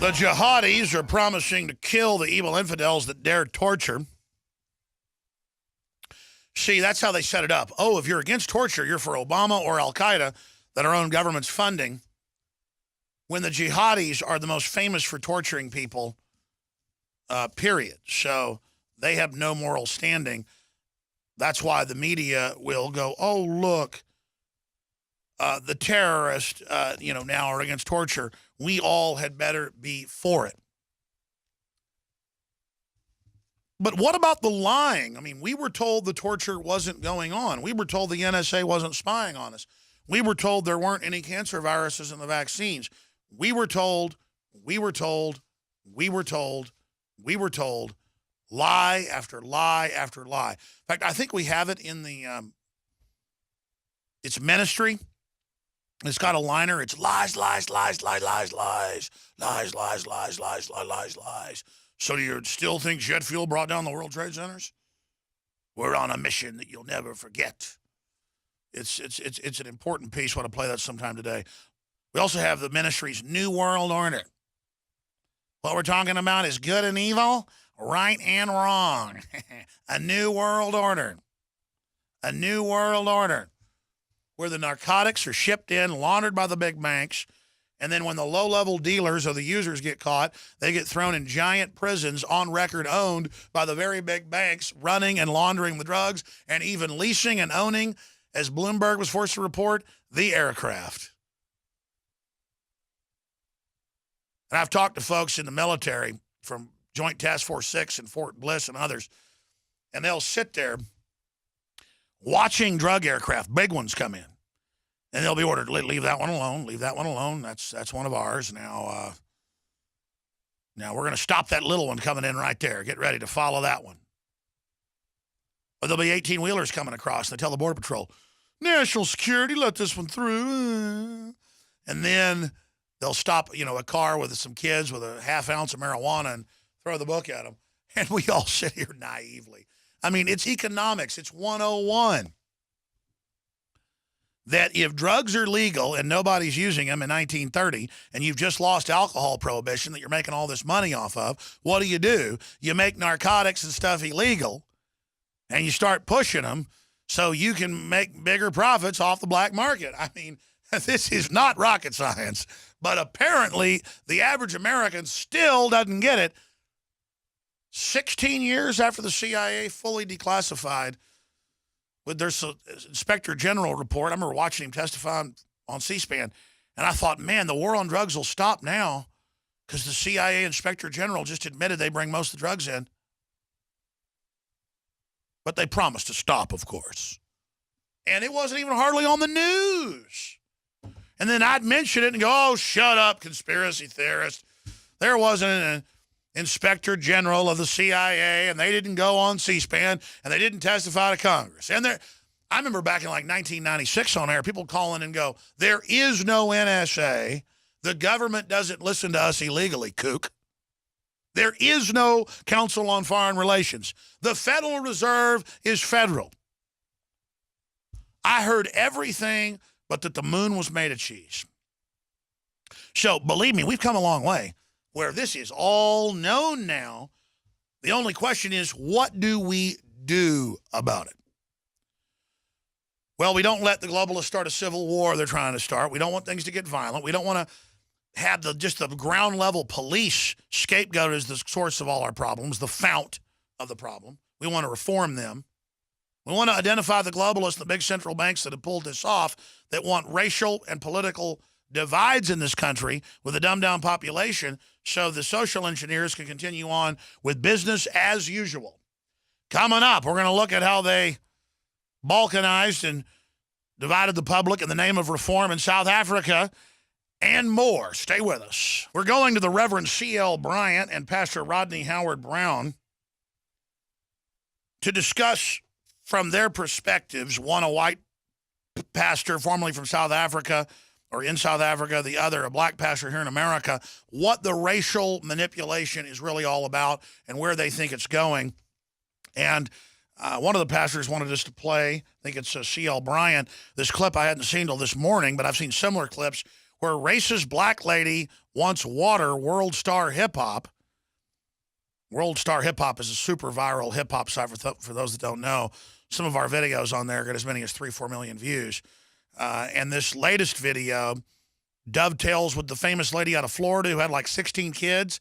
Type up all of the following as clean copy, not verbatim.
The jihadis are promising to kill the evil infidels that dare torture. See, that's how they set it up. Oh, if you're against torture, you're for Obama or Al-Qaeda that our own government's funding. When the jihadis are the most famous for torturing people, period. So they have no moral standing. That's why the media will go, oh, look, the terrorists, now are against torture. We all had better be for it. But what about the lying? I mean, we were told the torture wasn't going on. We were told the NSA wasn't spying on us. We were told there weren't any cancer viruses in the vaccines. We were told, lie after lie after lie. In fact, I think we have it in the, it's Ministry. It's got a liner. It's lies, lies, lies, lies, lies, lies, lies, lies, lies, lies, lies, lies, lies. So do you still think jet fuel brought down the World Trade Centers? We're on a mission that you'll never forget. It's an important piece. I want to play that sometime today. We also have the Ministry's New World Order. What we're talking about is good and evil, right and wrong. A new world order. A new world order. Where the narcotics are shipped in, laundered by the big banks, and then when the low-level dealers or the users get caught, they get thrown in giant prisons on record owned by the very big banks running and laundering the drugs and even leasing and owning, as Bloomberg was forced to report, the aircraft. And I've talked to folks in the military from Joint Task Force 6 and Fort Bliss and others, and they'll sit there watching drug aircraft, big ones come in, and they'll be ordered, leave that one alone, leave that one alone. That's one of ours. Now we're going to stop that little one coming in right there. Get ready to follow that one. Or there'll be 18-wheelers coming across, and they tell the Border Patrol, National Security, let this one through. And then they'll stop, a car with some kids with a half ounce of marijuana and throw the book at them. And we all sit here naively. I mean, it's economics. It's 101. That if drugs are legal and nobody's using them in 1930 and you've just lost alcohol prohibition that you're making all this money off of, what do? You make narcotics and stuff illegal and you start pushing them so you can make bigger profits off the black market. I mean, this is not rocket science, but apparently the average American still doesn't get it. 16 years after the CIA fully declassified with their Inspector General report, I remember watching him testify on C-SPAN, and I thought, man, the war on drugs will stop now because the CIA Inspector General just admitted they bring most of the drugs in. But they promised to stop, of course. And it wasn't even hardly on the news. And then I'd mention it and go, oh, shut up, conspiracy theorist. There wasn't an Inspector General of the CIA, and they didn't go on C-SPAN, and they didn't testify to Congress. And I remember back in like 1996 on air, people calling and go, there is no NSA. The government doesn't listen to us illegally, kook. There is no Council on Foreign Relations. The Federal Reserve is federal. I heard everything but that the moon was made of cheese. So believe me, we've come a long way where this is all known now. The only question is, what do we do about it? Well, we don't let the globalists start a civil war they're trying to start. We don't want things to get violent. We don't want to have just the ground level police scapegoat as the source of all our problems, the fount of the problem. We want to reform them. We want to identify the globalists, the big central banks that have pulled this off, that want racial and political divides in this country with a dumbed-down population so the social engineers can continue on with business as usual. Coming up, we're going to look at how they balkanized and divided the public in the name of reform in South Africa and more. Stay with us. We're going to the Reverend C.L. Bryant and Pastor Rodney Howard Brown to discuss from their perspectives, one a white pastor formerly from South Africa or in South Africa, the other a black pastor here in America, what the racial manipulation is really all about and where they think it's going. And one of the pastors wanted us to play, I think it's C.L. Bryant, this clip I hadn't seen till this morning, but I've seen similar clips where racist black lady wants water World Star Hip Hop. World Star Hip Hop is a super viral hip hop site for those that don't know. Some of our videos on there get as many as 3-4 million views. And this latest video dovetails with the famous lady out of Florida who had like 16 kids.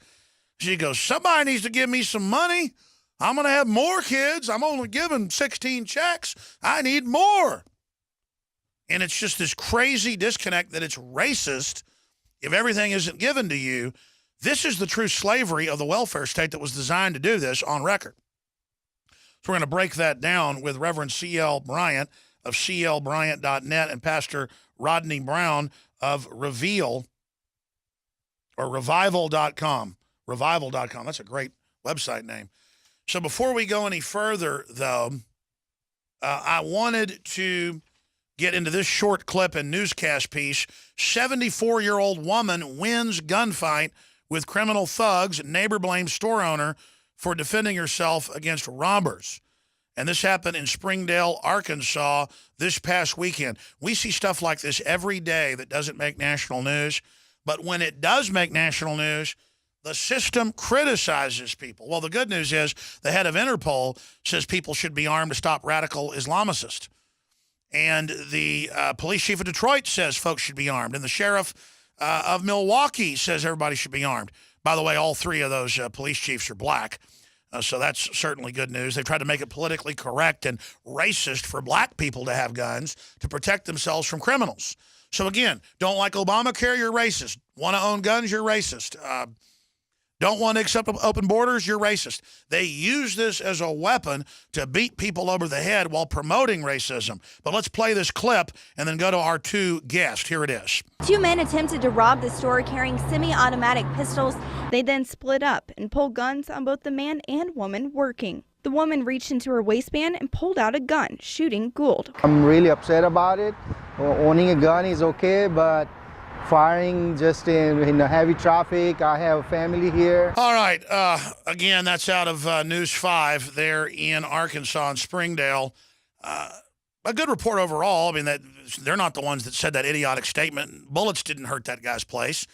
She goes, somebody needs to give me some money. I'm going to have more kids. I'm only given 16 checks. I need more. And it's just this crazy disconnect that it's racist if everything isn't given to you. This is the true slavery of the welfare state that was designed to do this on record. So we're going to break that down with Reverend C.L. Bryant of clbryant.net and Pastor Rodney Brown of Revival.com. Revival.com. That's a great website name. So before we go any further, though, I wanted to get into this short clip and newscast piece. 74-year-old woman wins gunfight with criminal thugs. Neighbor blames store owner for defending herself against robbers. And this happened in Springdale, Arkansas this past weekend. We see stuff like this every day that doesn't make national news. But when it does make national news, the system criticizes people. Well, the good news is the head of Interpol says people should be armed to stop radical Islamicists. And the police chief of Detroit says folks should be armed. And the sheriff of Milwaukee says everybody should be armed. By the way, all three of those police chiefs are black. So that's certainly good news. They've tried to make it politically correct and racist for black people to have guns to protect themselves from criminals. So again, don't like Obamacare, you're racist. Want to own guns, you're racist. Don't want to accept open borders, you're racist. They use this as a weapon to beat people over the head while promoting racism. But let's play this clip and then go to our two guests. Here it is. Two men attempted to rob the store carrying semi-automatic pistols. They then split up and pulled guns on both the man and woman working. The woman reached into her waistband and pulled out a gun, shooting Gould. I'm really upset about it. Owning a gun is okay, but firing just in heavy traffic. I have a family here. All right. Again, that's out of News 5 there in Arkansas and Springdale. A good report overall. I mean, they're not the ones that said that idiotic statement. Bullets didn't hurt that guy's place.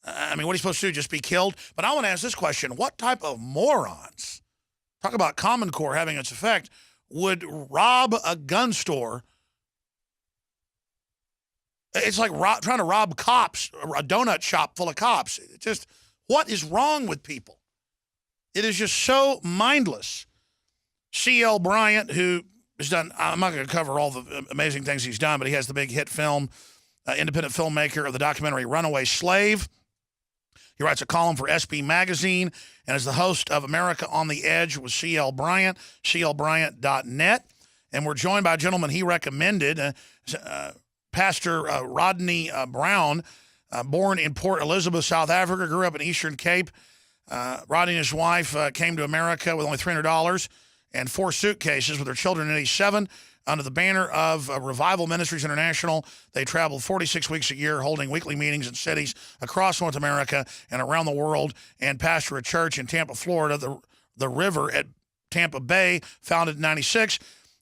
I mean, what are you supposed to do? Just be killed? But I want to ask this question. What type of morons, talk about Common Core having its effect, would rob a gun store? It's like trying to rob cops, a donut shop full of cops. It's just, what is wrong with people? It is just so mindless. C.L. Bryant, who has done, I'm not going to cover all the amazing things he's done, but he has the big hit film, independent filmmaker of the documentary Runaway Slave. He writes a column for SB Magazine and is the host of America on the Edge with C.L. Bryant, clbryant.net. And we're joined by a gentleman he recommended, Pastor Rodney Brown, born in Port Elizabeth, South Africa, grew up in Eastern Cape. Rodney and his wife came to America with only $300 and 4 suitcases with their children in 87. Under the banner of Revival Ministries International, they traveled 46 weeks a year, holding weekly meetings in cities across North America and around the world, and pastor a church in Tampa, Florida, the River at Tampa Bay, founded in 96.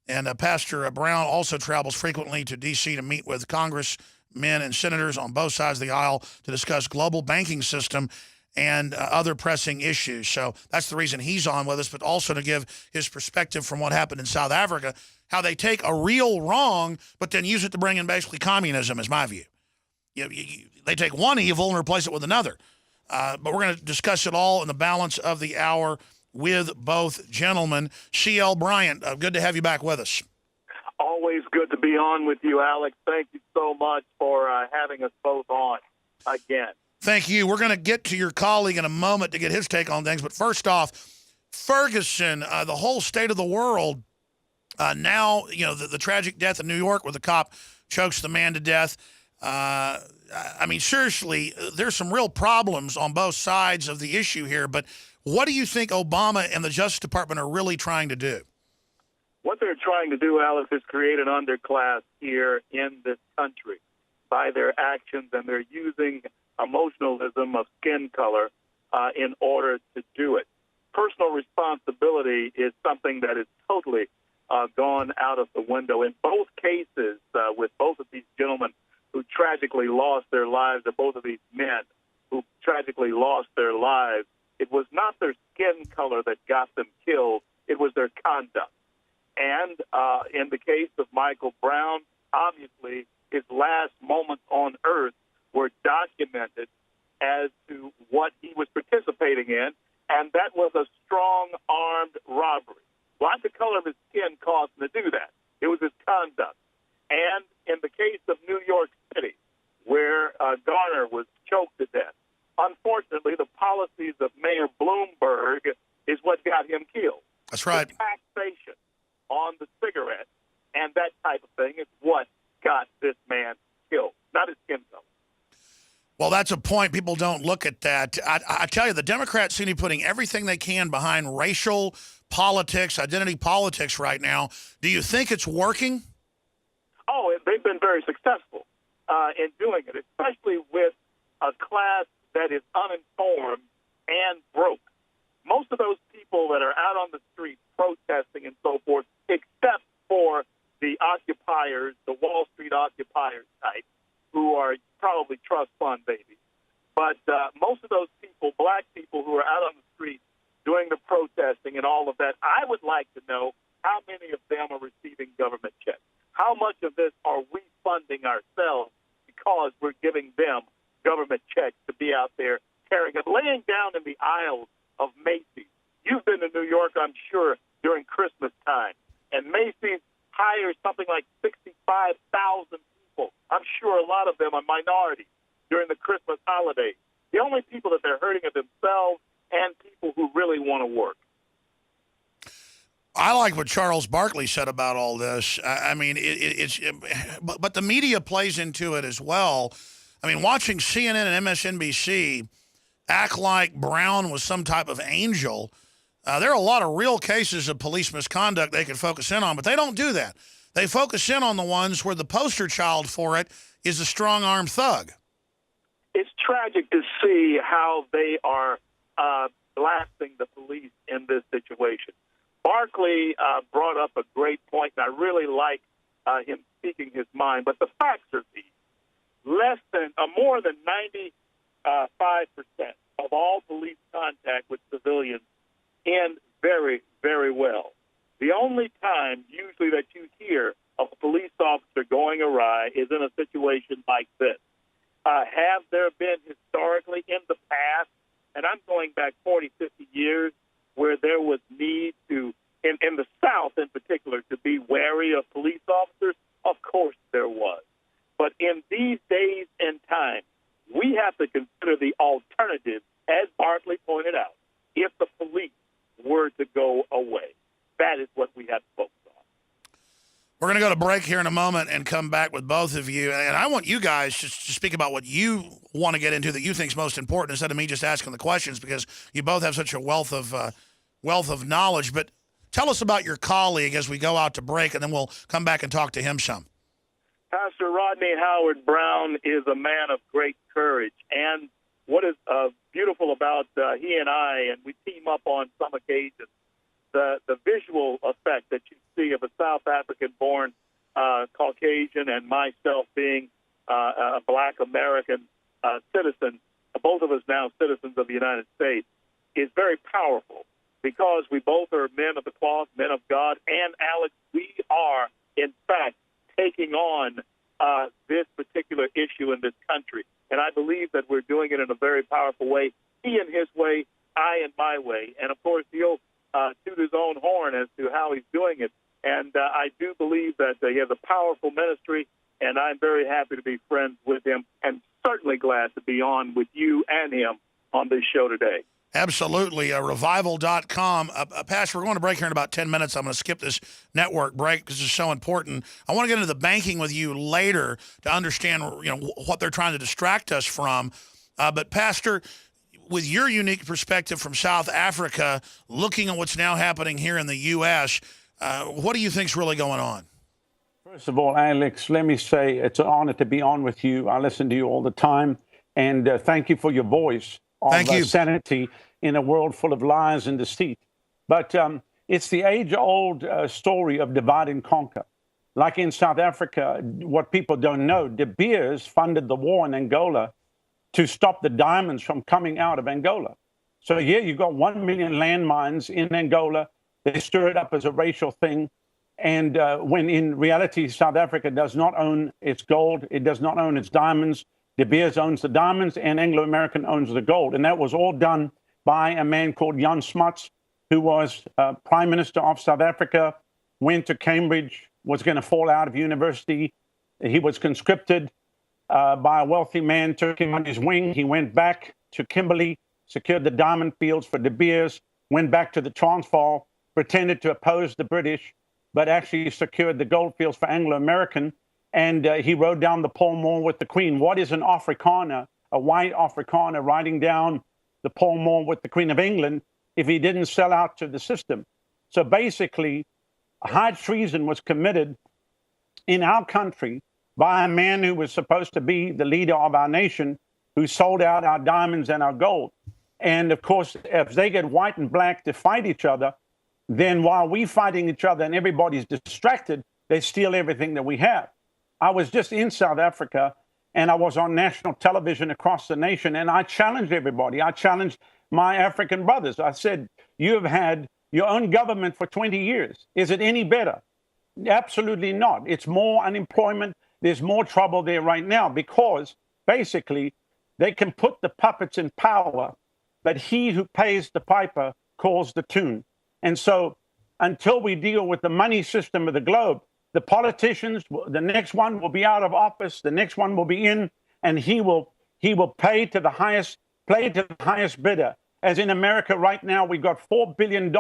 And Pastor Brown also travels frequently to D.C. to meet with congressmen and senators on both sides of the aisle to discuss global banking system and other pressing issues. So that's the reason he's on with us, but also to give his perspective from what happened in South Africa, how they take a real wrong, but then use it to bring in basically communism, is my view. They take one evil and replace it with another. But we're going to discuss it all in the balance of the hour with both gentlemen. C.L. Bryant, good to have you back with us. Always good to be on with you, Alex. Thank you so much for having us both on again. Thank you. We're going to get to your colleague in a moment to get his take on things. But first off, Ferguson, the whole state of the world, now, the tragic death in New York where the cop chokes the man to death. I mean, seriously, there's some real problems on both sides of the issue here. But what do you think Obama and the Justice Department are really trying to do? What they're trying to do, Alex, is create an underclass here in this country by their actions, and they're using emotionalism of skin color in order to do it. Personal responsibility is something that is totally gone out of the window. In both cases, with both of these gentlemen who tragically lost their lives, or both of these men who tragically lost their lives, it was not their skin color that got them killed. It was their conduct. And in the case of Michael Brown, obviously his last moments on earth were documented as to what he was participating in, and that was a strong-armed robbery. Not the color of his skin caused him to do that. It was his conduct. And in the case of New York City, where Garner was choked to death, unfortunately, the policies of Mayor Bloomberg is what got him killed. That's right. The taxation on the cigarette and that type of thing is what got this man killed, not his skin color. Well, that's a point. People don't look at that. I tell you, the Democrats seem to be putting everything they can behind racial politics, identity politics right now. Do you think it's working? Oh, they've been very successful in doing it, especially with a class that is uninformed and broke. Most of those people that are out on the street protesting and so forth, except for the occupiers, the Wall Street occupiers type, who are probably trust fund babies. But most of those people, black people who are out on the street doing the protesting and all of that, I would like to know how many of them are receiving government checks. How much of this are we funding ourselves because we're giving them government checks to be out there carrying it, laying down in the aisles of Macy's. You've been to New York, I'm sure, during Christmas time, and Macy's hires something like 65,000 people. I'm sure a lot of them are minorities during the Christmas holidays. The only people that they're hurting are themselves and people who really want to work. I like what Charles Barkley said about all this. I mean, but the media plays into it as well. I mean, watching CNN and MSNBC act like Brown was some type of angel. There are a lot of real cases of police misconduct they could focus in on, but they don't do that. They focus in on the ones where the poster child for it is a strong-armed thug. It's tragic to see how they are blasting the police in this situation. Barkley brought up a great point, and I really like him speaking his mind. But the facts are these: more than 95% of all police contact with civilians end very, very well. The only time usually that you hear of a police officer going awry is in a situation like this. Have there been historically in the past, and I'm going back 40, 50 years, where there was need to, in the South in particular, to be wary of police officers? Of course there was. But in these days and times, we have to consider the alternative, as Barkley pointed out, if the police were to go away. That is what we have to focus on. We're going to go to break here in a moment and come back with both of you. And I want you guys to speak about what you want to get into that you think is most important instead of me just asking the questions, because you both have such a wealth of knowledge. But tell us about your colleague as we go out to break, and then we'll come back and talk to him some. Pastor Rodney Howard Brown is a man of great courage. And what is beautiful about he and I, and we team up on some occasions, the visual effect that you see of a South African-born Caucasian and myself being a black American citizen, both of us now citizens of the United States, is very powerful because we both are men of the cloth, men of God. And, Alex, we are, in fact, taking on this particular issue in this country. And I believe that we're doing it in a very powerful way. He in his way, I in my way. And, of course, he'll toot his own horn as to how he's doing it. And I do believe that he has a powerful ministry, and I'm very happy to be friends with him and certainly glad to be on with you and him on this show today. Absolutely. Revival.com. Pastor, we're going to break here in about 10 minutes. I'm going to skip this network break because it's so important. I want to get into the banking with you later to understand, what they're trying to distract us from. But Pastor, with your unique perspective from South Africa, looking at what's now happening here in the U.S., what do you think's really going on? First of all, Alex, let me say it's an honor to be on with you. I listen to you all the time, and thank you for your voice of sanity in a world full of lies and deceit. But it's the age-old story of divide and conquer. like in South Africa, what people don't know, De Beers funded the war in Angola to stop the diamonds from coming out of Angola. So here you've got 1 million landmines in Angola. They stir it up as a racial thing. And when in reality, South Africa does not own its gold, it does not own its diamonds. De Beers owns the diamonds and Anglo-American owns the gold. And that was all done by a man called Jan Smuts, who was Prime Minister of South Africa, went to Cambridge, was going to fall out of university. He was conscripted by a wealthy man, took him on his wing. He went back to Kimberley, secured the diamond fields for De Beers, went back to the Transvaal, pretended to oppose the British, but actually secured the gold fields for Anglo-American. And he rode down the Pall Mall with the Queen. What is an Afrikaner, a white Afrikaner, riding down the Pall Mall with the Queen of England if he didn't sell out to the system? So basically, high treason was committed in our country by a man who was supposed to be the leader of our nation, who sold out our diamonds and our gold. And of course, if they get white and black to fight each other, then while we're fighting each other and everybody's distracted, they steal everything that we have. I was just in South Africa and I was on national television across the nation, and I challenged everybody. I challenged my African brothers. I said, you have had your own government for 20 years. Is it any better? Absolutely not. It's more unemployment. There's more trouble there right now because basically they can put the puppets in power, but he who pays the piper calls the tune. And so until we deal with the money system of the globe, the politicians, the next one will be out of office, the next one will be in, and he will pay to the highest bidder. As in America right now, we've got $4 billion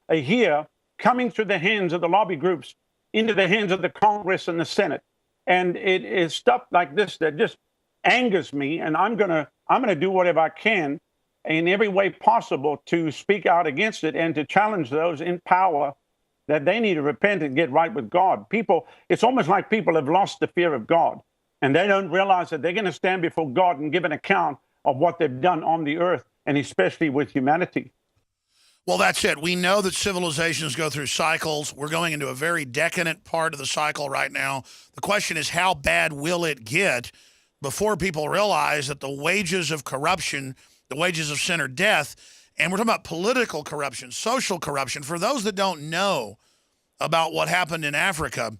a year coming through the hands of the lobby groups into the hands of the Congress and the Senate. And it is stuff like this that just angers me, and I'm gonna do whatever I can in every way possible to speak out against it and to challenge those in power that they need to repent and get right with God. People, it's almost like people have lost the fear of God, and they don't realize that they're going to stand before God and give an account of what they've done on the earth, and especially with humanity. Well, that's it. We know that civilizations go through cycles. We're going into a very decadent part of the cycle right now. The question is, how bad will it get before people realize that the wages of corruption, the wages of sin are death, and we're talking about political corruption, social corruption. For those that don't know about what happened in Africa,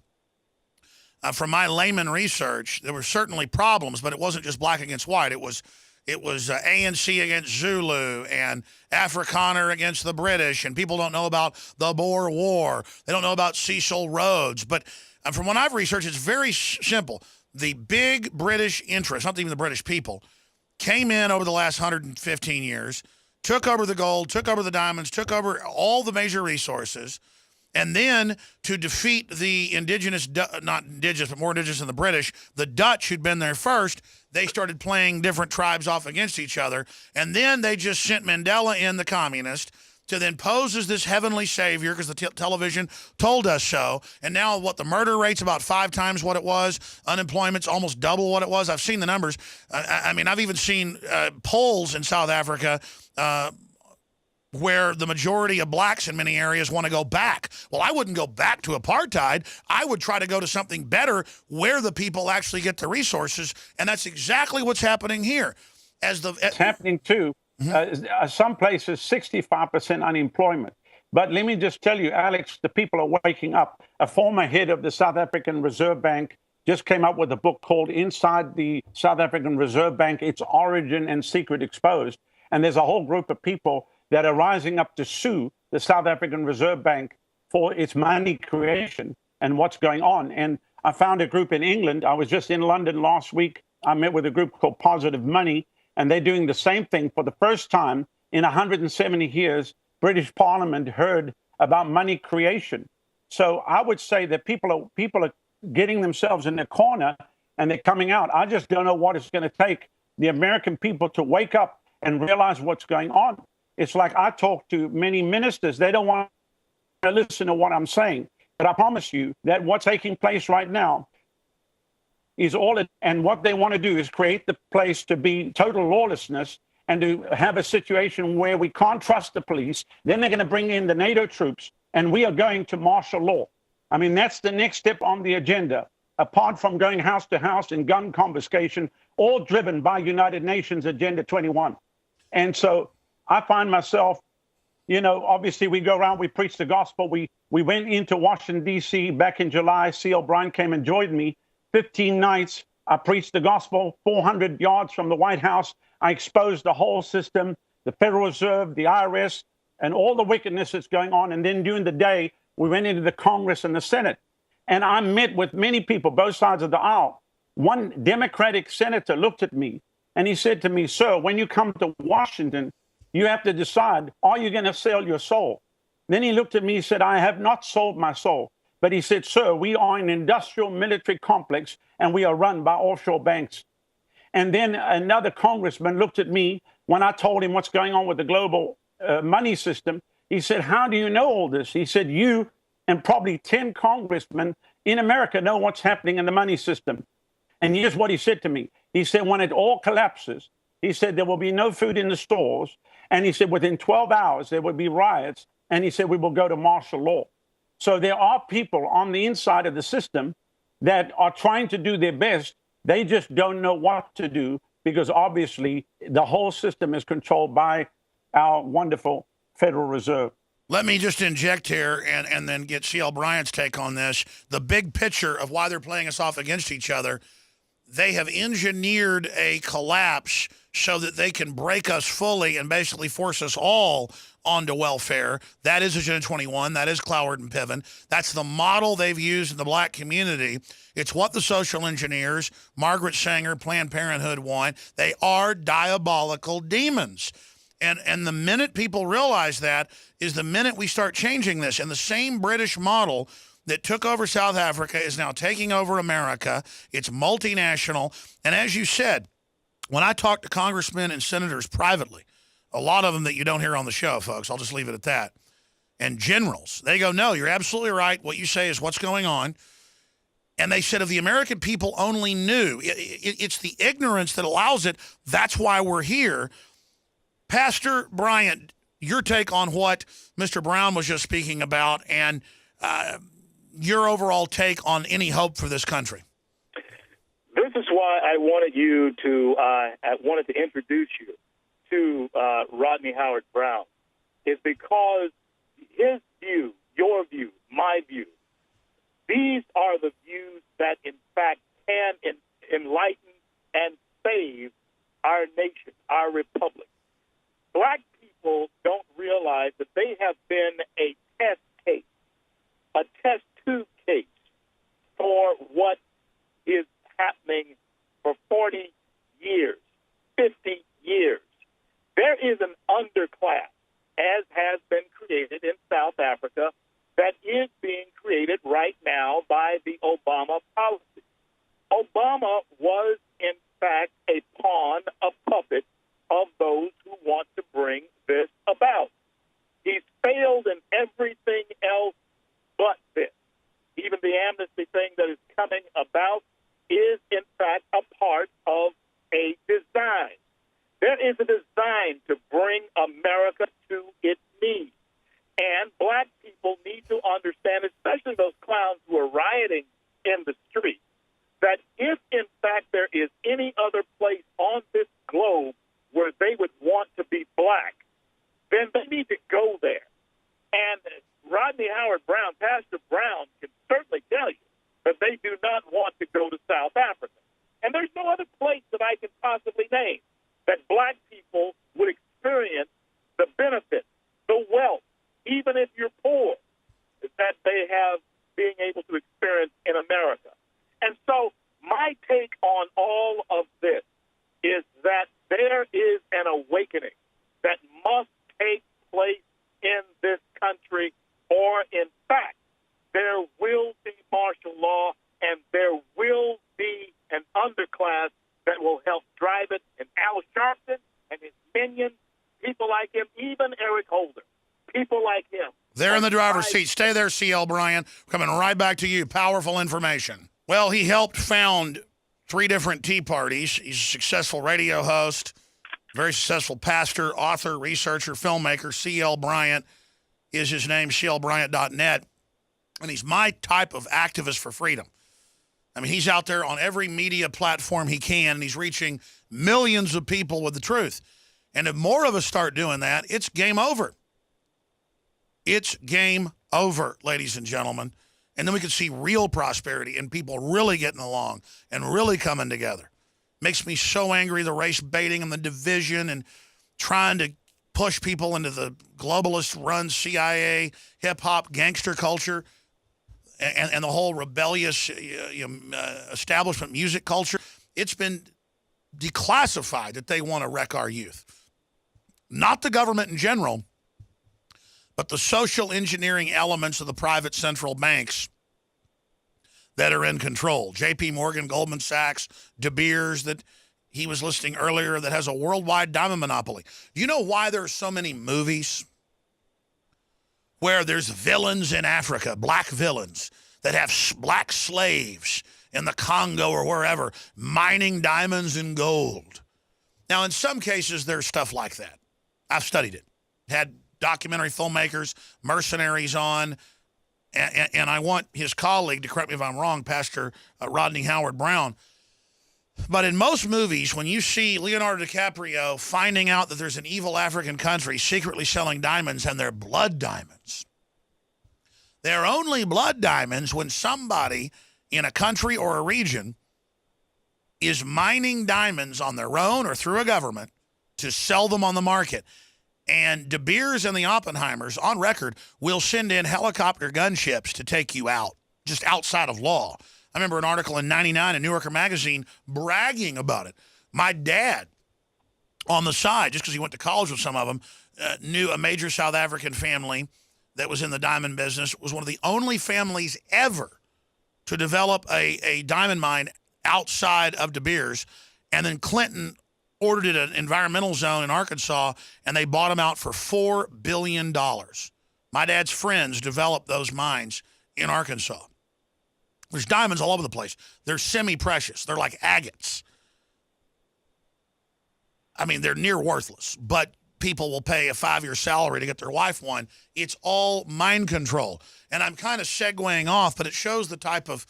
from my layman research, there were certainly problems, but it wasn't just black against white. It was ANC against Zulu and Afrikaner against the British, and people don't know about the Boer War. They don't know about Cecil Rhodes. But from what I've researched, it's very simple. The big British interests, not even the British people, came in over the last 115 years, took over the gold, took over the diamonds, took over all the major resources, and then to defeat the indigenous, not indigenous, but more indigenous than the British, the Dutch who'd been there first, they started playing different tribes off against each other. And then they just sent Mandela in, the communist, to then pose as this heavenly savior because the television told us so. And now the murder rate's about 5 times what it was. Unemployment's almost double what it was. I've seen the numbers. I mean, I've even seen polls in South Africa where the majority of blacks in many areas want to go back. Well, I wouldn't go back to apartheid. I would try to go to something better where the people actually get the resources. And that's exactly what's happening here. It's happening too. Some places, 65% unemployment. But let me just tell you, Alex, the people are waking up. A former head of the South African Reserve Bank just came up with a book called Inside the South African Reserve Bank, Its Origin and Secret Exposed. And there's a whole group of people that are rising up to sue the South African Reserve Bank for its money creation and what's going on. And I found a group in England. I was just in London last week. I met with a group called Positive Money, and they're doing the same thing. For the first time in 170 years, British Parliament heard about money creation. So I would say that people are getting themselves in a corner and they're coming out. I just don't know what it's going to take the American people to wake up and realize what's going on. It's like I talk to many ministers. They don't want to listen to what I'm saying. But I promise you that what's taking place right now is and what they want to do is create the place to be total lawlessness and to have a situation where we can't trust the police. Then they're going to bring in the NATO troops and we are going to martial law. I mean, that's the next step on the agenda, apart from going house to house in gun confiscation, all driven by United Nations Agenda 21. And so I find myself, you know, obviously we go around, we preach the gospel. We went into Washington, D.C. back in July. C.L. Bryant came and joined me. 15 nights, I preached the gospel, 400 yards from the White House. I exposed the whole system, the Federal Reserve, the IRS, and all the wickedness that's going on. And then during the day, we went into the Congress and the Senate. And I met with many people, both sides of the aisle. One Democratic senator looked at me and he said to me, "Sir, when you come to Washington, you have to decide, are you going to sell your soul?" Then he looked at me and said, "I have not sold my soul." But he said, "Sir, we are an industrial military complex and we are run by offshore banks." And then another congressman looked at me when I told him what's going on with the global money system. He said, "How do you know all this?" He said, "You and probably 10 congressmen in America know what's happening in the money system." And here's what he said to me. He said, "When it all collapses," he said, "there will be no food in the stores." And he said, "Within 12 hours, there will be riots." And he said, "We will go to martial law." So there are people on the inside of the system that are trying to do their best. They just don't know what to do because obviously the whole system is controlled by our wonderful Federal Reserve. Let me just inject here and then get C.L. Bryant's take on this. The big picture of why they're playing us off against each other, they have engineered a collapse so that they can break us fully and basically force us all onto welfare. That is Agenda 21. That is Cloward and Piven. That's the model they've used in the black community. It's what the social engineers, Margaret Sanger, Planned Parenthood want. They are diabolical demons. And the minute people realize that is the minute we start changing this. And the same British model that took over South Africa is now taking over America. It's multinational. And as you said, when I talk to congressmen and senators privately, a lot of them that you don't hear on the show, folks, I'll just leave it at that, and generals, they go, "No, you're absolutely right. What you say is what's going on." And they said if the American people only knew, it's the ignorance that allows it. That's why we're here. Pastor Bryant, your take on what Mr. Brown was just speaking about and your overall take on any hope for this country. This is why I wanted to introduce you to Rodney Howard Brown, is because his view, your view, my view, these are the views that in fact can enlighten and save our nation, our republic. Black people don't realize that they have been a test case, a test tube case for what is happening for 40 years, 50 years. There is an underclass, as has been created in South Africa, that is being created right now by the Obama policy. Obama was, in fact, a pawn, a puppet of those who want to bring this about. He's failed in everything else but this. Even the amnesty thing that is coming about is, in fact, a part of a design. There is a design to bring America to its knees. And black people need to understand, especially those clowns who are rioting in the street, that if, in fact, there is any other place on this globe where they would want to be black, then they need to go there. And Rodney Howard Brown, Pastor Brown, can certainly tell you that they do not want to go to South Africa. And there's no other place that I can possibly name that black people would experience the benefits, the wealth, even if you're poor, that they have being able to experience in America. And so my take on all of this is that there is an awakening that must take place in this country, or in fact, there will be martial law and there will be an underclass that will help drive it. And Al Sharpton and his minions, people like him, even Eric Holder, people like him. They're in the driver's seat. Stay there, C.L. Bryant. Coming right back to you. Powerful information. Well, he helped found 3 different Tea Parties. He's a successful radio host, very successful pastor, author, researcher, filmmaker. C.L. Bryant is his name, clbryant.net. And he's my type of activist for freedom. I mean, he's out there on every media platform he can, and he's reaching millions of people with the truth. And if more of us start doing that, it's game over. It's game over, ladies and gentlemen. And then we can see real prosperity and people really getting along and really coming together. Makes me so angry, the race baiting and the division and trying to push people into the globalist-run CIA, hip-hop, gangster culture, and the whole rebellious establishment music culture. It's been declassified that they want to wreck our youth. Not the government in general, but the social engineering elements of the private central banks that are in control. J.P. Morgan, Goldman Sachs, De Beers that he was listing earlier that has a worldwide diamond monopoly. Do you know why there are so many movies where there's villains in Africa, black villains, that have black slaves in the Congo or wherever, mining diamonds and gold? Now, in some cases, there's stuff like that. I've studied it. Had documentary filmmakers, mercenaries on, and I want his colleague to correct me if I'm wrong, Pastor Rodney Howard Brown. But in most movies, when you see Leonardo DiCaprio finding out that there's an evil African country secretly selling diamonds, and they're blood diamonds, they're only blood diamonds when somebody in a country or a region is mining diamonds on their own or through a government to sell them on the market. And De Beers and the Oppenheimers, on record, will send in helicopter gunships to take you out, just outside of law. I remember an article in '99 in New Yorker magazine bragging about it. My dad, on the side, just because he went to college with some of them, knew a major South African family that was in the diamond business, was one of the only families ever to develop a diamond mine outside of De Beers. And then Clinton ordered it an environmental zone in Arkansas, and they bought them out for $4 billion. My dad's friends developed those mines in Arkansas. There's diamonds all over the place. They're semi-precious. They're like agates. I mean, they're near worthless, but people will pay a 5-year salary to get their wife one. It's all mind control. And I'm kind of segueing off, but it shows the type of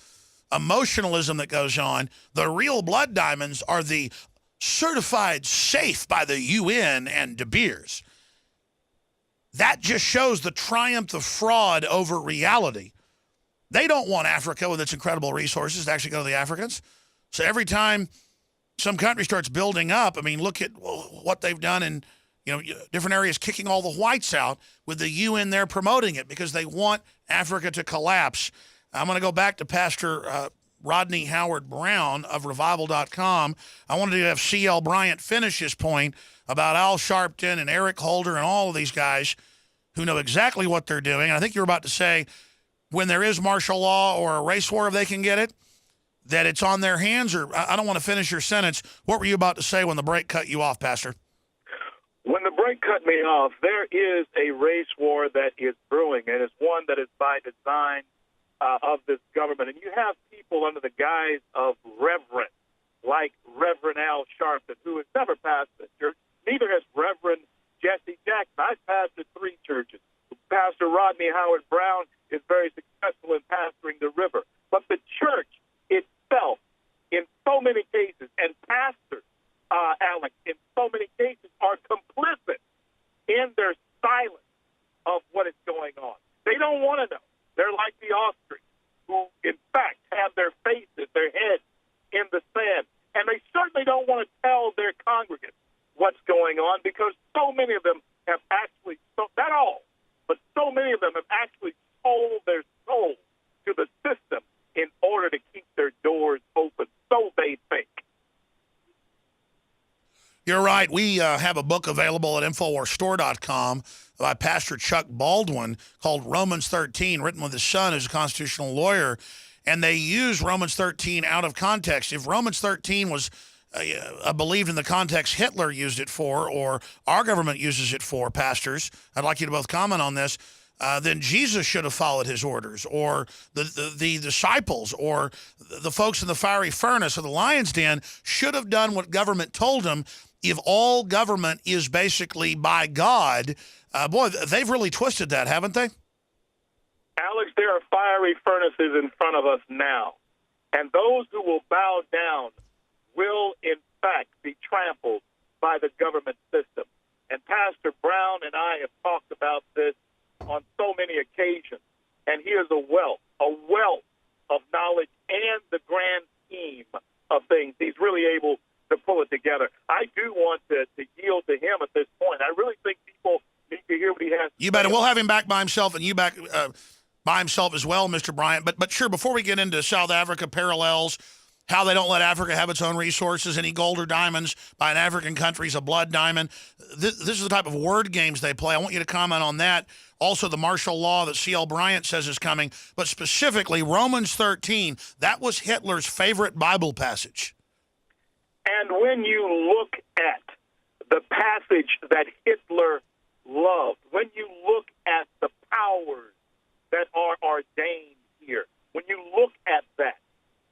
emotionalism that goes on. The real blood diamonds are the certified safe by the UN and De Beers. That just shows the triumph of fraud over reality. They don't want Africa with its incredible resources to actually go to the Africans. So every time some country starts building up, I mean, look at what they've done in different areas, kicking all the whites out with the UN there promoting it because they want Africa to collapse. I'm going to go back to Pastor Rodney Howard Brown of Revival.com. I wanted to have C.L. Bryant finish his point about Al Sharpton and Eric Holder and all of these guys who know exactly what they're doing. And I think you're about to say when there is martial law or a race war, if they can get it, that it's on their hands. Or I don't want to finish your sentence. What were you about to say when the break cut you off, Pastor? When the break cut me off, there is a race war that is brewing, and it's one that is by design of this government. And you have people under the guise of reverend, like Reverend Al Sharpton, who has never pastored a church. Neither has Reverend Jesse Jackson. I've pastored 3 churches. Pastor Rodney Howard Brown is very successful in pastoring the river. But the church itself, in so many cases, and pastors, Alex, in so many cases, are complicit in their silence of what is going on. They don't want to know. They're like the ostrich, who, in fact, have their faces, their heads in the sand. And they certainly don't want to tell their congregants what's going on because so many of them have actually, not all, but so many of them have actually sold their soul to the system in order to keep their doors open. So they think. You're right. We have a book available at InfoWarsStore.com by Pastor Chuck Baldwin called Romans 13, written with his son, who's a constitutional lawyer. And they use Romans 13 out of context. If Romans 13 was believed in the context Hitler used it for, or our government uses it for, pastors, I'd like you to both comment on this, then Jesus should have followed his orders, or the disciples, or the folks in the fiery furnace or the lion's den should have done what government told them. If all government is basically by God, boy, they've really twisted that, haven't they? Alex, there are fiery furnaces in front of us now, and those who will bow down will, in fact, be trampled by the government system. And Pastor Brown and I have talked about this on so many occasions, and here's a wealth of knowledge and the grand scheme of things. He's really able to pull it together. I do want to yield to him at this point. I really think people need to hear what he has to You bet. And we'll have him back by himself, and you back by himself as well, Mr. Bryant. But sure, before we get into South Africa parallels, how they don't let Africa have its own resources, any gold or diamonds by an African country is a blood diamond. This is the type of word games they play. I want you to comment on that. Also, the martial law that C.L. Bryant says is coming, but specifically Romans 13, that was Hitler's favorite Bible passage. And when you look at the passage that Hitler loved, when you look at the powers that are ordained here, when you look at that,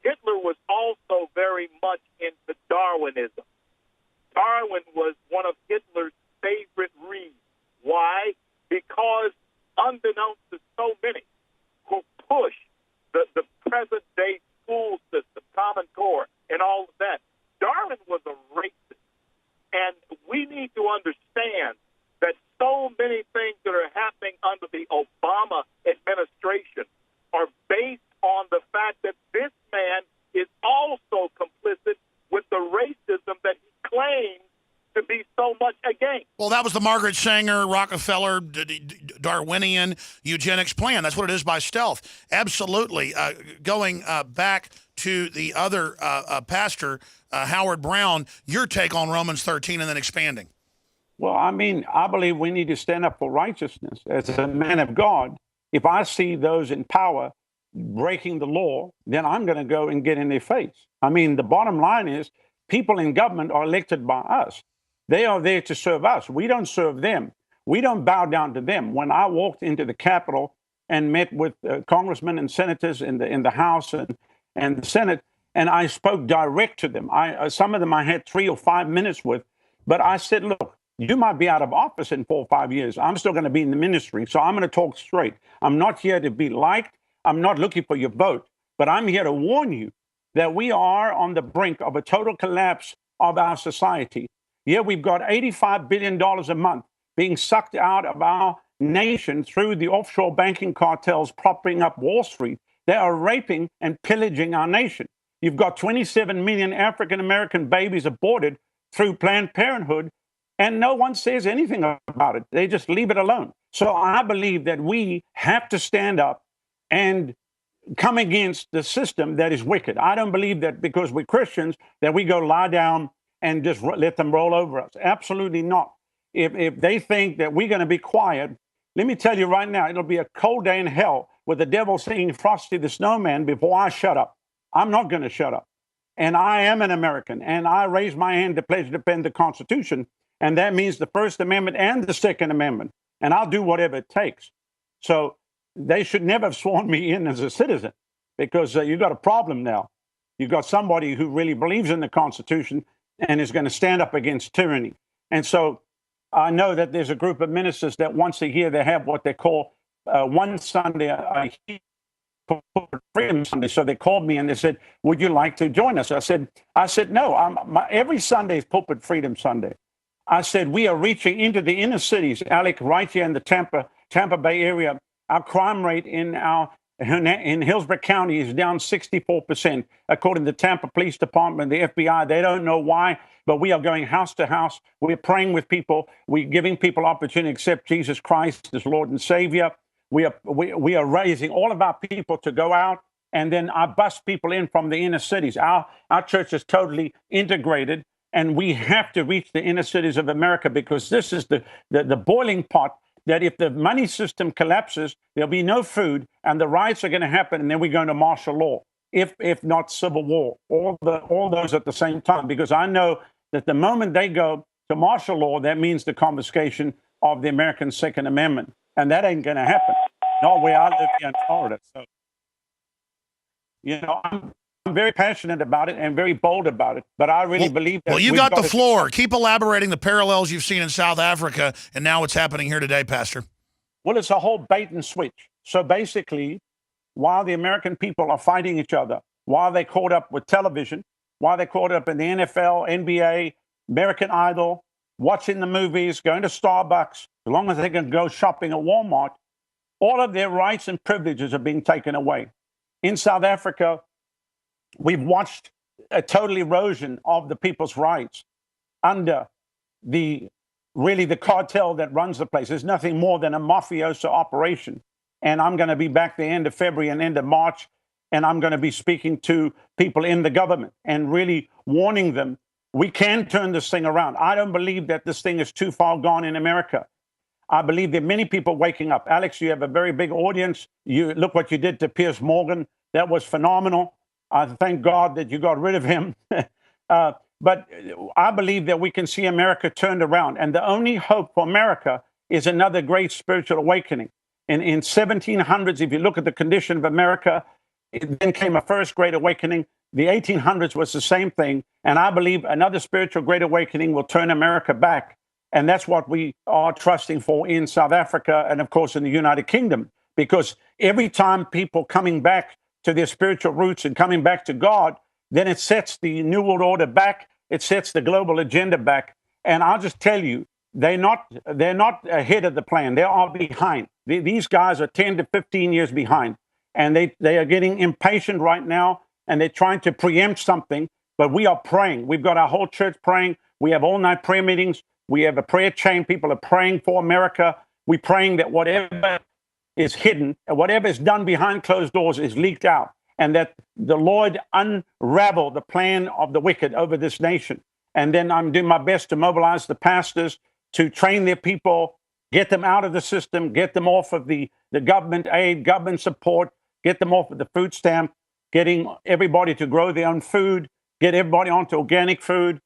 Hitler was also very much into Darwinism. Darwin was one of Hitler's favorite reads. Why? Because unbeknownst to so many who push the present-day school system, Common Core, and all of that, Darwin was a racist. And we need to understand that so many things that are happening under the Obama administration are based on the fact that this man is also complicit with the racism that he claims to be so much against. Well, that was the Margaret Sanger, Rockefeller, Darwinian eugenics plan. That's what it is by stealth. Absolutely. Going back to the other pastor, Howard Brown, your take on Romans 13 and then expanding. Well, I mean, I believe we need to stand up for righteousness. As a man of God, if I see those in power breaking the law, then I'm going to go and get in their face. I mean, the bottom line is people in government are elected by us. They are there to serve us. We don't serve them. We don't bow down to them. When I walked into the Capitol and met with congressmen and senators in the House and the Senate, and I spoke direct to them. Some of them I had 3 or 5 minutes with, but I said, look, you might be out of office in 4 or 5 years. I'm still going to be in the ministry, so I'm going to talk straight. I'm not here to be liked. I'm not looking for your vote, but I'm here to warn you that we are on the brink of a total collapse of our society. Yeah, we've got $85 billion a month being sucked out of our nation through the offshore banking cartels propping up Wall Street. They are raping and pillaging our nation. You've got 27 million African-American babies aborted through Planned Parenthood, and no one says anything about it. They just leave it alone. So I believe that we have to stand up and come against the system that is wicked. I don't believe that because we're Christians that we go lie down and just let them roll over us. Absolutely not. If they think that we're going to be quiet, let me tell you right now, it'll be a cold day in hell with the devil singing Frosty the Snowman before I shut up. I'm not going to shut up. And I am an American, and I raise my hand to pledge to defend the Constitution, and that means the First Amendment and the Second Amendment, and I'll do whatever it takes. So they should never have sworn me in as a citizen, because you've got a problem now. You've got somebody who really believes in the Constitution and is going to stand up against tyranny. And so I know that there's a group of ministers that once a year they have what they call one Sunday a year, Freedom Sunday. So they called me and they said, would you like to join us? I said no. Every Sunday is Pulpit Freedom Sunday. I said, we are reaching into the inner cities, Alec, right here in the Tampa Bay area. Our crime rate in Hillsborough County is down 64%, according to the Tampa Police Department, the FBI. They don't know why, but we are going house to house. We're praying with people. We're giving people opportunity to accept Jesus Christ as Lord and Savior. We are raising all of our people to go out, and then I bus people in from the inner cities. Our church is totally integrated, and we have to reach the inner cities of America, because this is the boiling pot that if the money system collapses, there'll be no food, and the riots are going to happen, and then we're going to martial law, if not civil war, all those at the same time. Because I know that the moment they go to martial law, that means the confiscation of the American Second Amendment, and that ain't going to happen. Not where I live here in Florida. So, I'm very passionate about it and very bold about it, but I really believe that. Well, you got the floor. Keep elaborating the parallels you've seen in South Africa and now what's happening here today, Pastor. Well, it's a whole bait and switch. So basically, while the American people are fighting each other, while they're caught up with television, while they're caught up in the NFL, NBA, American Idol, watching the movies, going to Starbucks, as long as they can go shopping at Walmart, all of their rights and privileges are being taken away. In South Africa, we've watched a total erosion of the people's rights under the cartel that runs the place. There's nothing more than a mafioso operation. And I'm going to be back the end of February and end of March, and I'm going to be speaking to people in the government and really warning them, we can turn this thing around. I don't believe that this thing is too far gone in America. I believe that many people waking up. Alex, you have a very big audience. You look what you did to Piers Morgan. That was phenomenal. I thank God that you got rid of him. But I believe that we can see America turned around. And the only hope for America is another great spiritual awakening. In 1700s, if you look at the condition of America, it then came a first great awakening. The 1800s was the same thing. And I believe another spiritual great awakening will turn America back. And that's what we are trusting for in South Africa and, of course, in the United Kingdom. Because every time people coming back to their spiritual roots and coming back to God, then it sets the New World Order back. It sets the global agenda back. And I'll just tell you, they're not ahead of the plan. They are behind. These guys are 10 to 15 years behind. And they are getting impatient right now, and they're trying to preempt something. But we are praying. We've got our whole church praying. We have all-night prayer meetings. We have a prayer chain. People are praying for America. We're praying that whatever is hidden, and whatever is done behind closed doors is leaked out, and that the Lord unravel the plan of the wicked over this nation. And then I'm doing my best to mobilize the pastors to train their people, get them out of the system, get them off of the government aid, government support, get them off of the food stamp, getting everybody to grow their own food, get everybody onto organic food,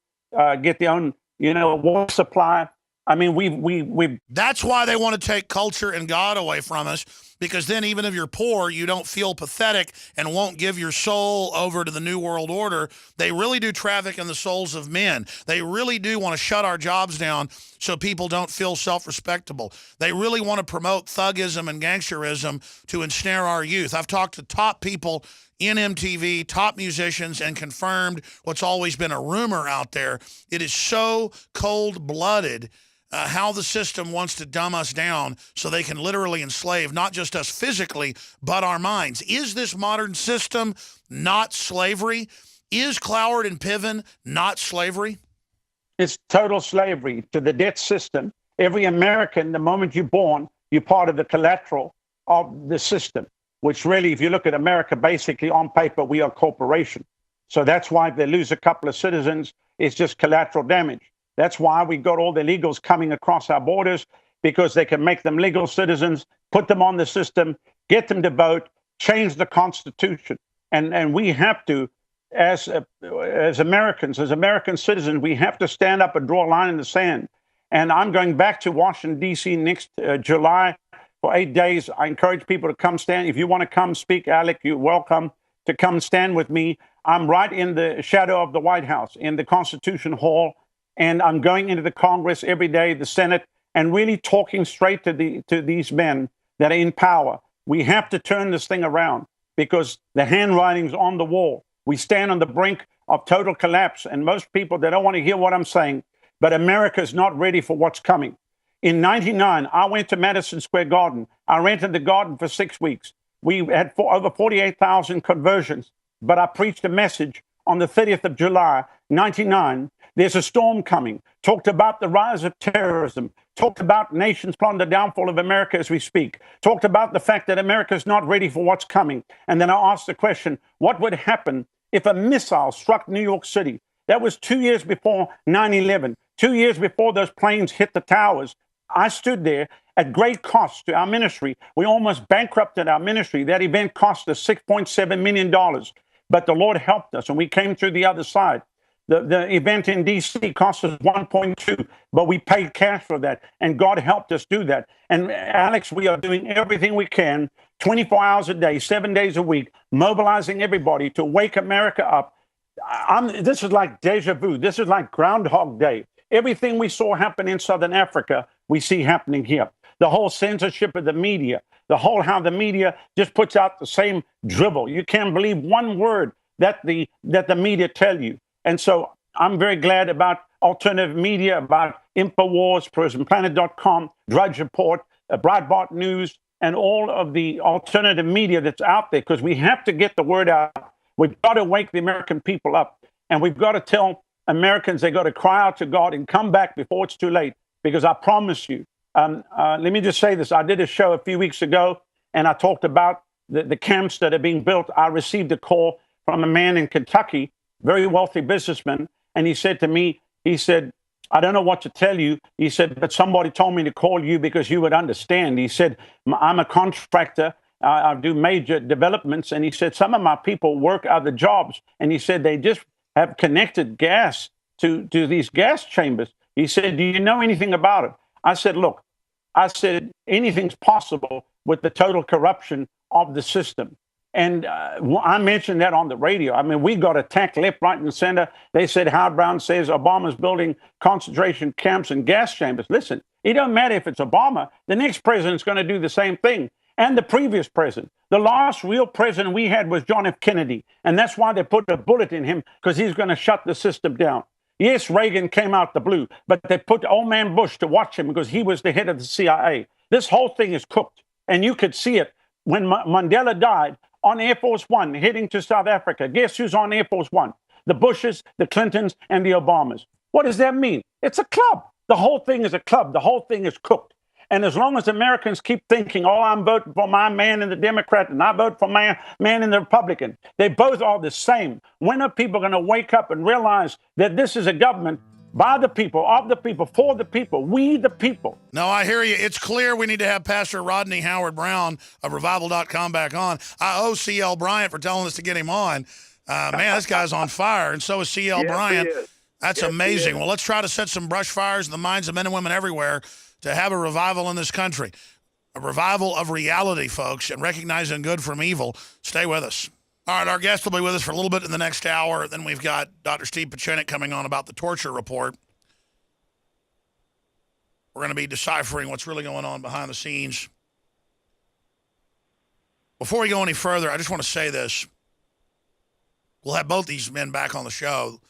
get their own, water supply. I mean, we've. That's why they want to take culture and God away from us, because then even if you're poor, you don't feel pathetic and won't give your soul over to the New World Order. They really do traffic in the souls of men. They really do want to shut our jobs down so people don't feel self-respectable. They really want to promote thuggism and gangsterism to ensnare our youth. I've talked to top people in MTV, top musicians, and confirmed what's always been a rumor out there. It is so cold-blooded how the system wants to dumb us down so they can literally enslave not just us physically, but our minds. Is this modern system not slavery? Is Cloward and Piven not slavery? It's total slavery to the debt system. Every American, the moment you're born, you're part of the collateral of the system, which really, if you look at America, basically on paper, we are a corporation. So that's why if they lose a couple of citizens, it's just collateral damage. That's why we got all the illegals coming across our borders, because they can make them legal citizens, put them on the system, get them to vote, change the Constitution. And we have to, as Americans, as American citizens, we have to stand up and draw a line in the sand. And I'm going back to Washington, D.C. next July for 8 days. I encourage people to come stand. If you want to come speak, Alec, you're welcome to come stand with me. I'm right in the shadow of the White House, in the Constitution Hall. And I'm going into the Congress every day, the Senate, and really talking straight to these men that are in power. We have to turn this thing around, because the handwriting's on the wall. We stand on the brink of total collapse, and most people, they don't want to hear what I'm saying, but America's not ready for what's coming. In '99, I went to Madison Square Garden. I rented the garden for 6 weeks. We had over 48,000 conversions, but I preached a message on the 30th of July, '99. There's a storm coming. Talked about the rise of terrorism. Talked about nations plotting the downfall of America as we speak. Talked about the fact that America's not ready for what's coming. And then I asked the question, what would happen if a missile struck New York City? That was 2 years before 9/11. 2 years before those planes hit the towers. I stood there at great cost to our ministry. We almost bankrupted our ministry. That event cost us $6.7 million. But the Lord helped us, and we came through the other side. The event in D.C. cost us 1.2, but we paid cash for that, and God helped us do that. And Alex, we are doing everything we can, 24 hours a day, 7 days a week, mobilizing everybody to wake America up. This is like deja vu. This is like Groundhog Day. Everything we saw happen in Southern Africa, we see happening here. the whole censorship of the media, the whole how the media just puts out the same dribble. You can't believe one word that the media tell you. And so I'm very glad about alternative media, about InfoWars, PrisonPlanet.com, Drudge Report, Breitbart News, and all of the alternative media that's out there, because we have to get the word out. We've got to wake the American people up, and we've got to tell Americans they got to cry out to God and come back before it's too late, because I promise you, let me just say this. I did a show a few weeks ago, and I talked about the camps that are being built. I received a call from a man in Kentucky, very wealthy businessman, and he said to me, he said, I don't know what to tell you. He said, but somebody told me to call you because you would understand. He said, I'm a contractor. I do major developments. And he said, some of my people work other jobs. And he said, they just have connected gas to these gas chambers. He said, do you know anything about it? I said, look, anything's possible with the total corruption of the system. And I mentioned that on the radio. I mean, we got attacked left, right, and center. They said Howard Brown says Obama's building concentration camps and gas chambers. Listen, it doesn't matter if it's Obama. The next president's going to do the same thing. And the previous president. The last real president we had was John F. Kennedy. And that's why they put a bullet in him, because he's going to shut the system down. Yes, Reagan came out the blue, but they put old man Bush to watch him because he was the head of the CIA. This whole thing is cooked. And you could see it when Mandela died. On Air Force One, heading to South Africa. Guess who's on Air Force One? The Bushes, the Clintons, and the Obamas. What does that mean? It's a club. The whole thing is a club. The whole thing is cooked. And as long as Americans keep thinking, oh, I'm voting for my man in the Democrat and I vote for my man in the Republican, they both are the same. When are people going to wake up and realize that this is a government by the people, of the people, for the people, we the people? No, I hear you. It's clear we need to have Pastor Rodney Howard Brown of Revival.com back on. I owe C.L. Bryant for telling us to get him on. Man, this guy's on fire, and so is C.L. Yes, Bryant. he is. That's Yes, amazing. he is. Well, let's try to set some brush fires in the minds of men and women everywhere to have a revival in this country. A revival of reality, folks, and recognizing good from evil. Stay with us. All right, our guest will be with us for a little bit in the next hour. Then we've got Dr. Steve Pachenik coming on about the torture report. We're going to be deciphering what's really going on behind the scenes. Before we go any further, I just want to say this. We'll have both these men back on the show.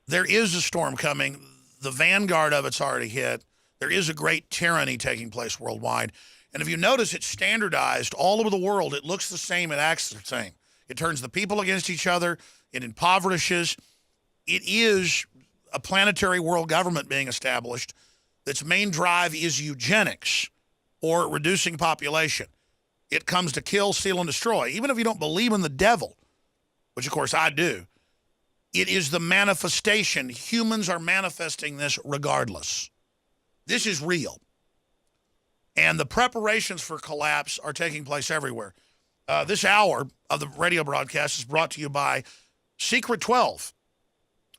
There is a storm coming. The vanguard of it's already hit. There is a great tyranny taking place worldwide. And if you notice, it's standardized all over the world. It looks the same. It acts the same. It turns the people against each other. It impoverishes. It is a planetary world government being established. Its main drive is eugenics, or reducing population. It comes to kill, steal, and destroy. Even if you don't believe in the devil, which of course I do, it is the manifestation. Humans are manifesting this regardless. This is real. And the preparations for collapse are taking place everywhere. This hour of the radio broadcast is brought to you by Secret 12,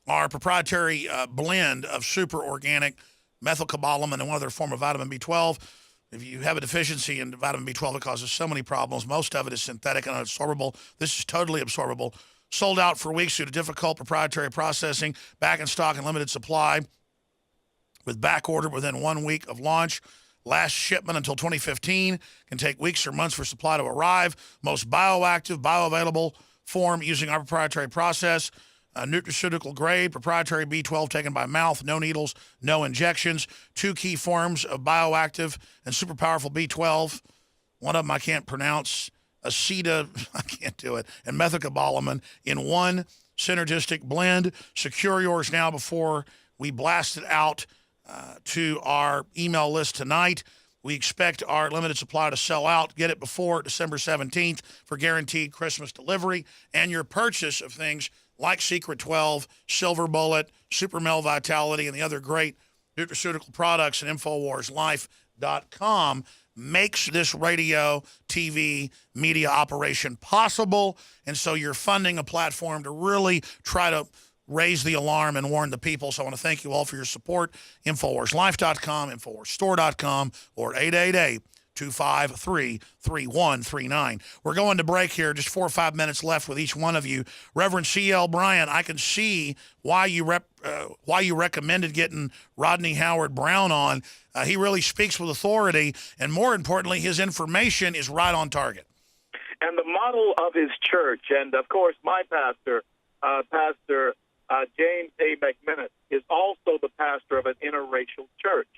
our proprietary blend of super organic methylcobalamin and one other form of vitamin B12. If you have a deficiency in vitamin B12, it causes so many problems. Most of it is synthetic and unabsorbable. This is totally absorbable. Sold out for weeks due to difficult proprietary processing, back in stock and limited supply, with back order within 1 week of launch. Last shipment until 2015. Can take weeks or months for supply to arrive. Most bioactive, bioavailable form using our proprietary process. Nutraceutical grade, proprietary B12 taken by mouth, no needles, no injections. 2 key forms of bioactive and super powerful B12. One of them I can't pronounce. I can't do it. And methylcobalamin in one synergistic blend. Secure yours now before we blast it out to our email list tonight. We expect our limited supply to sell out. Get it before December 17th for guaranteed Christmas delivery. And your purchase of things like Secret 12, Silver Bullet, Super Male Vitality, and the other great nutraceutical products at InfoWarsLife.com makes this radio, TV, media operation possible. And so you're funding a platform to really try to raise the alarm and warn the people. So I want to thank you all for your support. InfoWarsLife.com, InfoWarsStore.com, or 253-3139. We're going to break here, just 4 or 5 minutes left with each one of you. Reverend C.L. Bryant, I can see why you recommended getting Rodney Howard Brown on. He really speaks with authority, and more importantly, his information is right on target. And the model of his church, and of course my pastor, Pastor James A. McMinnis, is also the pastor of an interracial church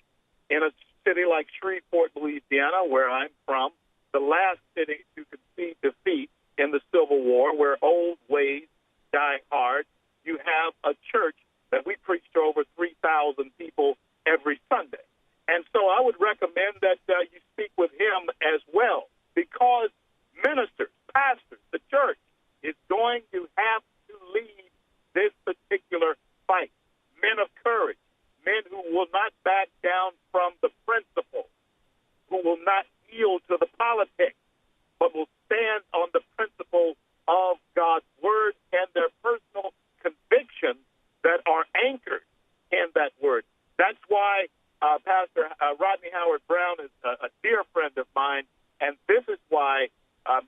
in a city like Shreveport, Louisiana, where I'm from, the last city to concede defeat in the Civil War, where old ways die hard. You have a church that we preach to over 3,000 people every Sunday. And so I would recommend that you speak with him as well, because ministers, pastors, the church is going to have to lead this particular fight. Men of courage, men who will not back down from the principles, who will not yield to the politics, but will stand on the principle of God's word and their personal convictions that are anchored in that word. That's why Pastor Rodney Howard Brown is a dear friend of mine, and this is why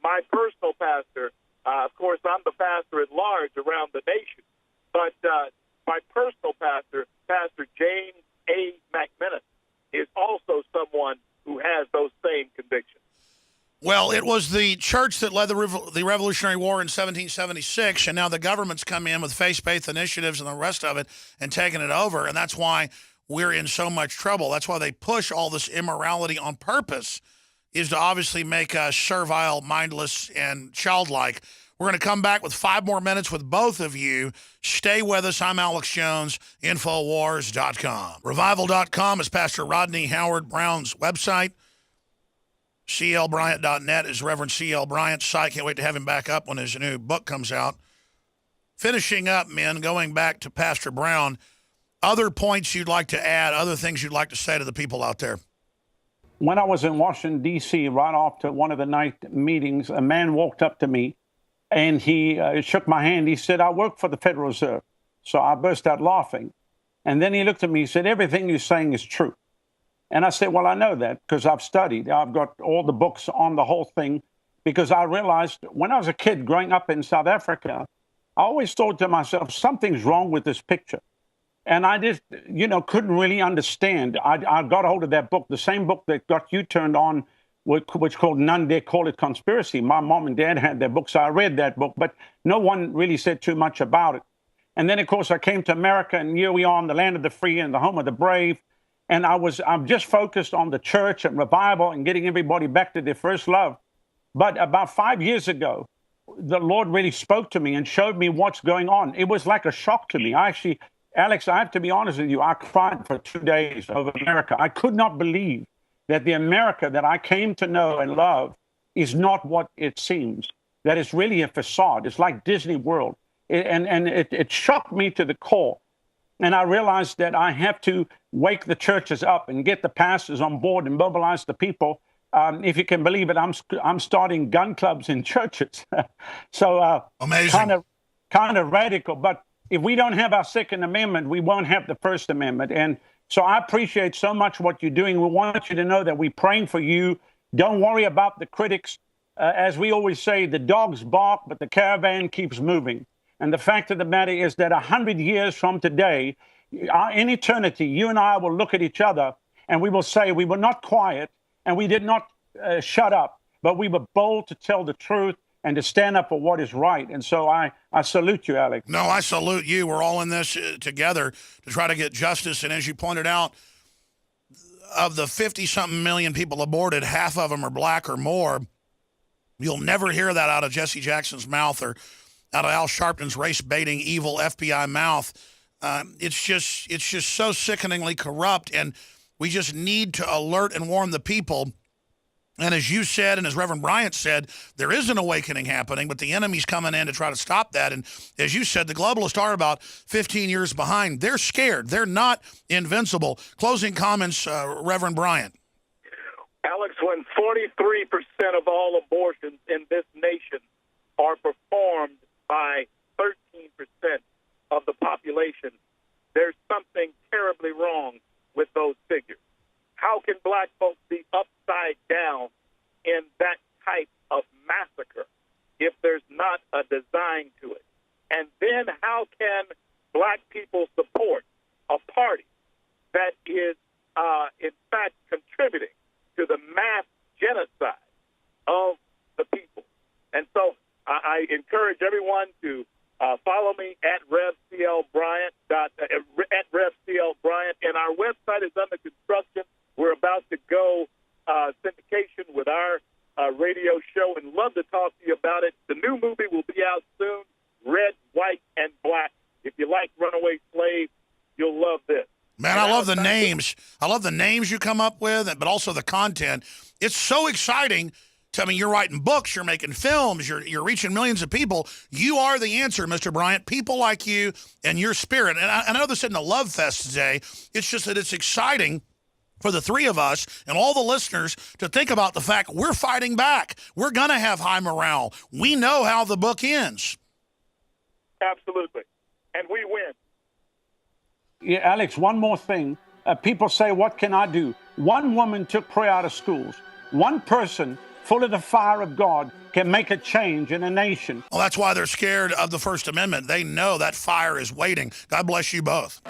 my personal pastor, of course, I'm the pastor at large around the nation, but my personal pastor, Pastor James A. McMinnis, is also someone who has those same convictions. Well, it was the church that led the Revolutionary War in 1776, and now the government's come in with faith-based initiatives and the rest of it and taken it over, and that's why we're in so much trouble. That's why they push all this immorality on purpose, is to obviously make us servile, mindless, and childlike. We're going to come back with 5 more minutes with both of you. Stay with us. I'm Alex Jones, Infowars.com. Revival.com is Pastor Rodney Howard Brown's website. CLBryant.net is Reverend C.L. Bryant's site. Can't wait to have him back up when his new book comes out. Finishing up, men, going back to Pastor Brown, other points you'd like to add, other things you'd like to say to the people out there? When I was in Washington, D.C., right after one of the night meetings, a man walked up to me and he shook my hand. He said, "I work for the Federal Reserve." So I burst out laughing. And then he looked at me, he said, "Everything you're saying is true." And I said, "Well, I know that because I've studied. I've got all the books on the whole thing, because I realized when I was a kid growing up in South Africa, I always thought to myself, something's wrong with this picture. And I just, couldn't really understand. I got a hold of that book, the same book that got you turned on, which called None Dare Call It Conspiracy. My mom and dad had that book, so I read that book, but no one really said too much about it. And then, of course, I came to America, and here we are in the land of the free and the home of the brave. And I'm just focused on the church and revival and getting everybody back to their first love. But about 5 years ago, the Lord really spoke to me and showed me what's going on. It was like a shock to me. Alex, I have to be honest with you, I cried for 2 days over America. I could not believe that the America that I came to know and love is not what it seems, that it's really a facade. It's like Disney World. It shocked me to the core. And I realized that I have to wake the churches up and get the pastors on board and mobilize the people. If you can believe it, I'm starting gun clubs in churches. So amazing, kind of radical. But if we don't have our Second Amendment, we won't have the First Amendment. And so I appreciate so much what you're doing. We want you to know that we're praying for you. Don't worry about the critics. As we always say, the dogs bark, but the caravan keeps moving. And the fact of the matter is that 100 years from today, in eternity, you and I will look at each other and we will say we were not quiet and we did not shut up, but we were bold to tell the truth and to stand up for what is right. And so I salute you, Alex. No, I salute you. We're all in this together to try to get justice. And as you pointed out, of the 50-something million people aborted, half of them are black or more. You'll never hear that out of Jesse Jackson's mouth or out of Al Sharpton's race-baiting, evil FBI mouth. It's just so sickeningly corrupt, and we just need to alert and warn the people. And as you said, and as Reverend Bryant said, there is an awakening happening, but the enemy's coming in to try to stop that. And as you said, the globalists are about 15 years behind. They're scared. They're not invincible. Closing comments, Reverend Bryant. Alex, when 43% of all abortions in this nation are performed by 13% of the population, there's something terribly wrong with those figures. how can black folks be upside down in that type of massacre if there's not a design to it? And then how can black people support a party that is, in fact, contributing to the mass genocide of the people? And so I encourage everyone to follow me at RevCLBryant, at RevCLBryant, and our website is under construction. We're about to go syndication with our radio show, and love to talk to you about it. The new movie will be out soon, Red, White, and Black. If you like Runaway Slave, you'll love this. Man, I love the names. I love the names you come up with, but also the content. It's so exciting. I mean, you're writing books, you're making films, you're reaching millions of people. You are the answer, Mr. Bryant. People like you and your spirit. And I know this isn't a love fest today. It's just that it's exciting for the three of us and all the listeners to think about the fact we're fighting back. We're going to have high morale. We know how the book ends. Absolutely. And we win. Yeah, Alex, one more thing. People say, what can I do? One woman took prayer out of schools. One person full of the fire of God can make a change in a nation. Well, that's why they're scared of the First Amendment. They know that fire is waiting. God bless you both.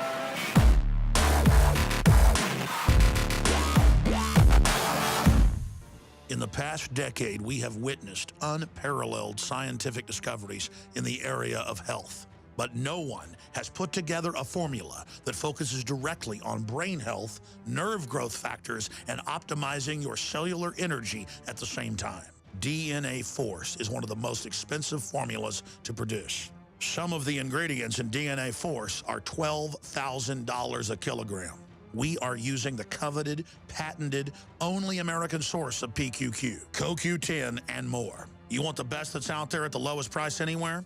In the past decade, we have witnessed unparalleled scientific discoveries in the area of health. But no one has put together a formula that focuses directly on brain health, nerve growth factors, and optimizing your cellular energy at the same time. DNA Force is one of the most expensive formulas to produce. Some of the ingredients in DNA Force are $12,000 a kilogram. We are using the coveted, patented, only American source of PQQ, CoQ10, and more. You want the best that's out there at the lowest price anywhere?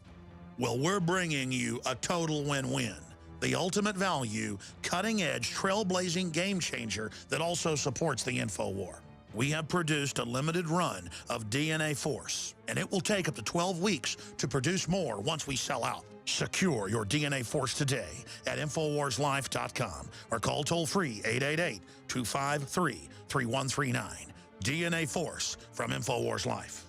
Well, we're bringing you a total win-win. The ultimate value, cutting-edge, trailblazing game changer that also supports the InfoWar. We have produced a limited run of DNA Force, and it will take up to 12 weeks to produce more once we sell out. Secure your DNA Force today at InfoWarsLife.com or call toll-free 888-253-3139. DNA Force from InfoWars Life.